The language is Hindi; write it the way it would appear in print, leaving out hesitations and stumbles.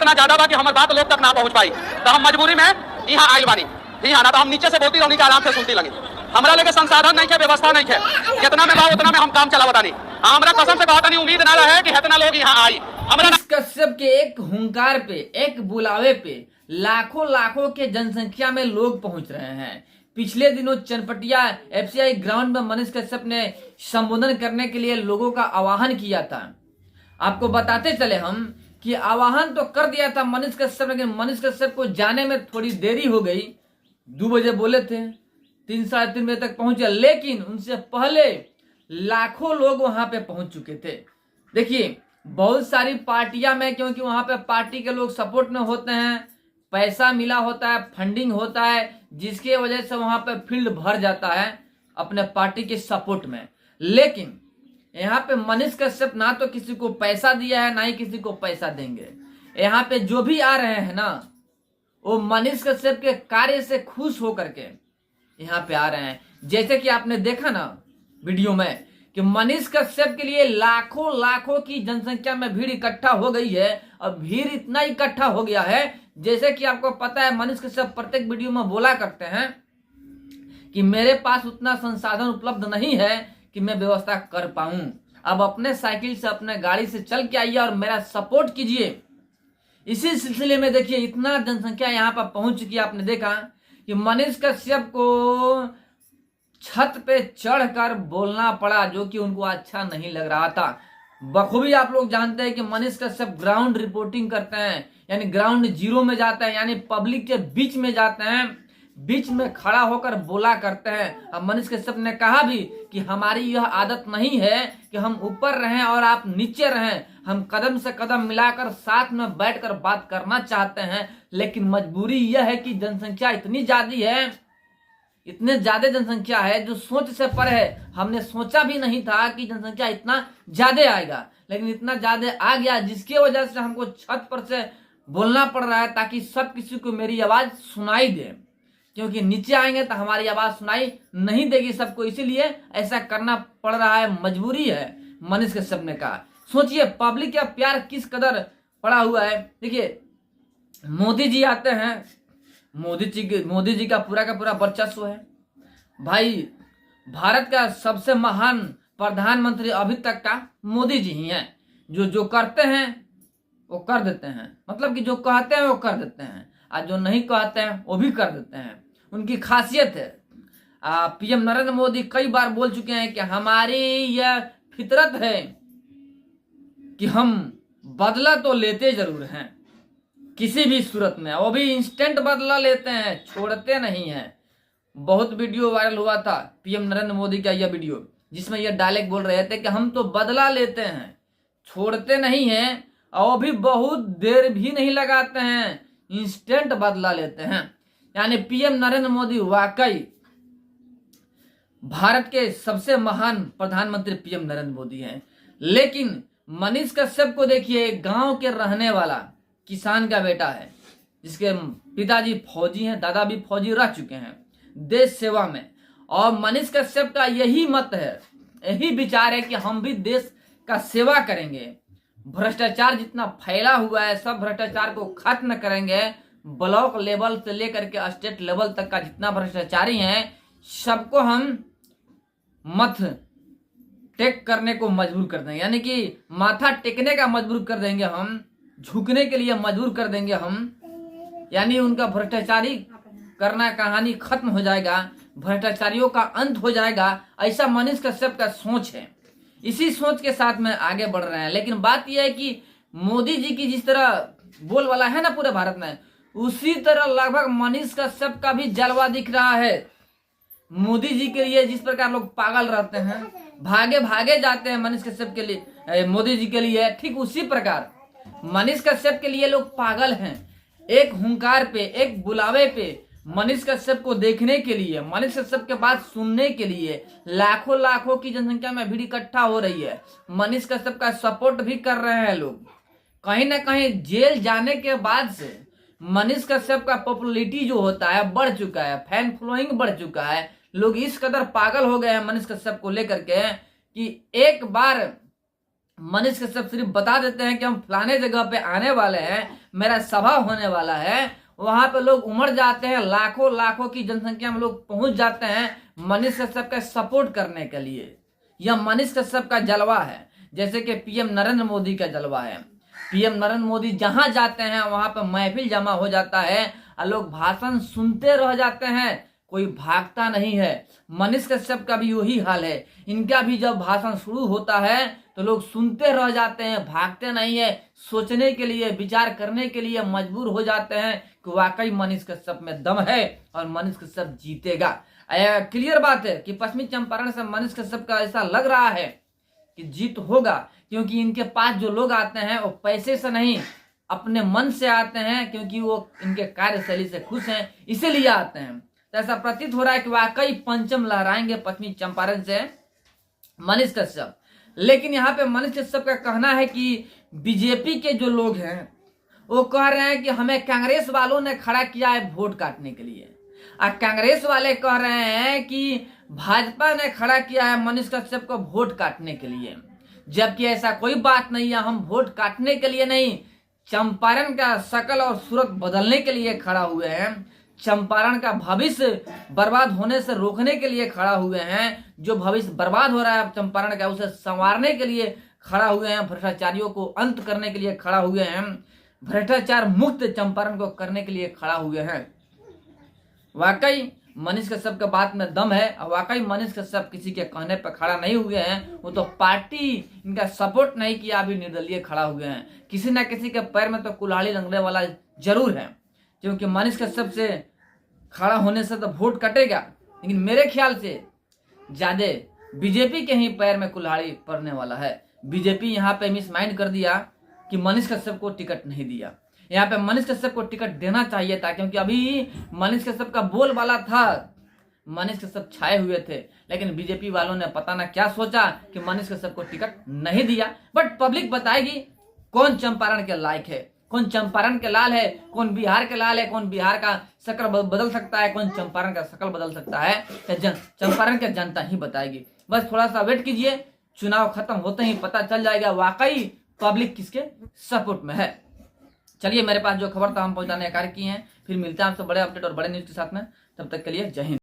इतना ज्यादा बा कि हमार बात लोग तक ना पहुंच पाई, तो हम मजबूरी में यहाँ आइल बानी। यहाँ ना तो हम नीचे से बोलती रहनी, आराम से सुनती लगी। हमरा लेके संसाधन नहीं है, व्यवस्था नहीं है, जितना में बा उतना में हम काम चलावता नहीं। हमरा कसम से कहता नहीं, उम्मीद ना रहे कि इतना लोग यहाँ आई। मनीष कश्यप के एक हुंकार पे, एक बुलावे पे लाखों लाखों के जनसंख्या में लोग पहुंच रहे हैं। पिछले दिनों चनपटिया एफसीआई ग्राउंड में मनीष कश्यप ने संबोधन करने के लिए लोगों का आह्वान किया था। आपको बताते चले हम कि आह्वान तो कर दिया था मनीष कश्यप, लेकिन मनीष कश्यप को जाने में थोड़ी देरी हो गई। 2 बजे बोले थे, 3 साढ़े 3 बजे तक पहुंचे, लेकिन उनसे पहले लाखों लोग वहां पे पहुंच चुके थे। देखिए, बहुत सारी पार्टियां में, क्योंकि वहां पे पार्टी के लोग सपोर्ट में होते हैं, पैसा मिला होता है, फंडिंग होता है, जिसके वजह से वहां पे फील्ड भर जाता है अपने पार्टी के सपोर्ट में। लेकिन यहाँ पे मनीष कश्यप ना तो किसी को पैसा दिया है, ना ही किसी को पैसा देंगे। यहाँ पे जो भी आ रहे हैं ना, वो मनीष कश्यप के कार्य से खुश होकर के यहाँ पे आ रहे हैं। जैसे कि आपने देखा ना वीडियो में कि मनीष कश्यप के लिए लाखों लाखों की जनसंख्या में भीड़ इकट्ठा हो गई है। और भीड़ इतना इकट्ठा हो गया है, जैसे कि आपको पता है मनीष कश्यप प्रत्येक वीडियो में बोला करते हैं कि मेरे पास उतना संसाधन उपलब्ध नहीं है कि मैं व्यवस्था कर पाऊं। अब अपने साइकिल से, अपने गाड़ी से चल के आइए और मेरा सपोर्ट कीजिए। इसी सिलसिले में देखिए, इतना जनसंख्या यहाँ पर पहुंच चुकी है। आपने देखा कि मनीष कश्यप को छत पे चढ़कर बोलना पड़ा, जो कि उनको अच्छा नहीं लग रहा था। बखूबी आप लोग जानते हैं कि मनीष कश्यप ग्राउंड रिपोर्टिंग करते हैं, यानी ग्राउंड जीरो में जाते हैं, यानी पब्लिक के बीच में जाते हैं, बीच में खड़ा होकर बोला करते हैं। अब मनीष कश्यप ने कहा भी कि हमारी यह आदत नहीं है कि हम ऊपर रहें और आप नीचे रहें। हम कदम से कदम मिलाकर साथ में बैठकर बात करना चाहते हैं, लेकिन मजबूरी यह है कि जनसंख्या इतनी ज्यादा है, इतने ज्यादा जनसंख्या है जो सोच से परे है। हमने सोचा भी नहीं था कि जनसंख्या इतना ज्यादा आएगा, लेकिन इतना ज्यादा आ गया, जिसकी वजह से हमको छत पर से बोलना पड़ रहा है ताकि सब किसी को मेरी आवाज सुनाई दे, क्योंकि नीचे आएंगे तो हमारी आवाज सुनाई नहीं देगी सबको, इसीलिए ऐसा करना पड़ रहा है, मजबूरी है। मनीष कश्यप ने कहा, सोचिए पब्लिक का प्यार किस कदर पड़ा हुआ है। देखिए, मोदी जी आते हैं, मोदी जी का पूरा वर्चस्व है भाई। भारत का सबसे महान प्रधानमंत्री अभी तक का मोदी जी ही हैं। जो करते हैं वो कर देते हैं, मतलब कि जो कहते हैं वो कर देते हैं, और जो नहीं कहते हैं वो भी कर देते हैं। उनकी खासियत है। पीएम नरेंद्र मोदी कई बार बोल चुके हैं कि हमारी यह फितरत है कि हम बदला तो लेते जरूर हैं किसी भी सूरत में, वो भी इंस्टेंट बदला लेते हैं, छोड़ते नहीं हैं। बहुत वीडियो वायरल हुआ था पीएम नरेंद्र मोदी का यह वीडियो, जिसमें यह डायलॉग बोल रहे थे कि हम तो बदला लेते हैं, छोड़ते नहीं हैं, और वो भी बहुत देर भी नहीं लगाते हैं, इंस्टेंट बदला लेते हैं। यानी पीएम नरेंद्र मोदी वाकई भारत के सबसे महान प्रधानमंत्री पीएम नरेंद्र मोदी हैं। लेकिन मनीष कश्यप को देखिए, गांव के रहने वाला किसान का बेटा है, जिसके पिताजी फौजी हैं, दादा भी फौजी रह चुके हैं देश सेवा में। और मनीष कश्यप का यही मत है, यही विचार है कि हम भी देश का सेवा करेंगे। भ्रष्टाचार जितना फैला हुआ है, सब भ्रष्टाचार को खत्म करेंगे। ब्लॉक लेवल से लेकर के स्टेट लेवल तक का जितना भ्रष्टाचारी है, सबको हम मत टेक करने को मजबूर कर देंगे, यानी कि माथा टेकने का मजबूर कर देंगे हम, झुकने के लिए मजबूर कर देंगे हम। यानी उनका भ्रष्टाचारी करना कहानी खत्म हो जाएगा, भ्रष्टाचारियों का अंत हो जाएगा, ऐसा मनीष कश्यप का सोच है। इसी सोच के साथ में आगे बढ़ रहे हैं। लेकिन बात यह है कि मोदी जी की जिस तरह बोलबाला है ना पूरे भारत में, उसी तरह लगभग मनीष कश्यप का भी जलवा दिख रहा है। मोदी जी के लिए जिस प्रकार लोग पागल रहते हैं, भागे भागे जाते हैं मनीष कश्यप के लिए, मोदी जी के लिए, ठीक उसी प्रकार मनीष कश्यप के लिए लोग पागल हैं। एक हुंकार पे, एक बुलावे पे मनीष कश्यप को देखने के लिए, मनीष कश्यप के बात सुनने के लिए लाखों लाखों की जनसंख्या में भीड़ इकट्ठा हो रही है। मनीष कश्यप का सपोर्ट भी कर रहे हैं लोग। कहीं ना कहीं जेल जाने के बाद से मनीष कश्यप का पॉपुलैरिटी जो होता है बढ़ चुका है, फैन फॉलोइंग बढ़ चुका है। लोग इस कदर पागल हो गए हैं मनीष कश्यप को लेकर के कि एक बार मनीष कश्यप सिर्फ बता देते हैं कि हम फलाने जगह पे आने वाले हैं, मेरा सभा होने वाला है, वहां पे लोग उमड़ जाते हैं, लाखों लाखों की जनसंख्या में लोग पहुंच जाते हैं मनीष कश्यप का सपोर्ट करने के लिए। यह मनीष कश्यप का जलवा है, जैसे कि पीएम नरेंद्र मोदी का जलवा है। पीएम नरेंद्र मोदी जहां जाते हैं वहां पर महफिल जमा हो जाता है और लोग भाषण सुनते रह जाते हैं, कोई भागता नहीं है। मनीष कश्यप का भी वही हाल है, इनका भी जब भाषण शुरू होता है तो लोग सुनते रह जाते हैं, भागते नहीं है, सोचने के लिए, विचार करने के लिए मजबूर हो जाते हैं कि वाकई मनीष कश्यप में दम है और मनीष कश्यप जीतेगा। क्लियर बात है कि पश्चिमी चंपारण से मनीष कश्यप का ऐसा लग रहा है कि जीत होगा, क्योंकि इनके पास जो लोग आते हैं वो पैसे से नहीं अपने मन से आते हैं, क्योंकि वो इनके कार्यशैली से खुश हैं इसीलिए आते हैं। तो ऐसा प्रतीत हो रहा है कि वाकई पंचम लहराएंगे पश्चिमी चंपारण से मनीष कश्यप। लेकिन यहाँ पे मनीष कश्यप का कहना है कि बीजेपी के जो लोग हैं वो कह रहे हैं कि हमें कांग्रेस वालों ने खड़ा किया है वोट काटने के लिए, और कांग्रेस वाले कह रहे हैं कि भाजपा ने खड़ा किया है मनीष कश्यप को वोट काटने के लिए, जबकि ऐसा कोई बात नहीं है। हम वोट काटने के लिए नहीं, चंपारण का शकल और सूरत बदलने के लिए खड़ा हुए हैं, चंपारण का भविष्य बर्बाद होने से रोकने के लिए खड़ा हुए हैं। जो भविष्य बर्बाद हो रहा है चंपारण का उसे संवारने के लिए खड़ा हुए हैं, भ्रष्टाचारियों को अंत करने के लिए खड़ा हुए हैं, भ्रष्टाचार मुक्त चंपारण को करने के लिए खड़ा हुए हैं। वाकई मनीष कश्यप के बात में दम है, और वाकई मनीष कश्यप किसी के कहने पर खड़ा नहीं हुए हैं, वो तो पार्टी इनका सपोर्ट नहीं किया, अभी निर्दलीय खड़ा हुए हैं। किसी ना किसी के पैर में तो कुल्हाड़ी लगने वाला जरूर है, क्योंकि मनीष कश्यप से खड़ा होने से तो वोट कटेगा, लेकिन मेरे ख्याल से ज्यादा बीजेपी के ही पैर में कुल्हाड़ी पड़ने वाला है। बीजेपी यहाँ पे मिस माइंड कर दिया कि मनीष कश्यप को टिकट नहीं दिया। यहाँ पे मनीष कश्यप को टिकट देना चाहिए था, क्योंकि अभी मनीष कश्यप का बोलबाला था, मनीष कश्यप छाए हुए थे, लेकिन बीजेपी वालों ने पता ना क्या सोचा कि मनीष कश्यप को टिकट नहीं दिया। बट पब्लिक बताएगी कौन चंपारण के लायक है, कौन चंपारण के लाल है, कौन बिहार के लाल है, कौन बिहार का शक्ल बदल सकता है, कौन चंपारण का शक्ल बदल सकता है, चंपारण की जनता ही बताएगी। बस थोड़ा सा वेट कीजिए, चुनाव खत्म होते ही पता चल जाएगा वाकई पब्लिक किसके सपोर्ट में है। चलिए, मेरे पास जो खबर था हम पहुंचाने का कार्य किए हैं, फिर मिलते हैं आपसे बड़े अपडेट और बड़े न्यूज के साथ में। तब तक के लिए जय हिंद।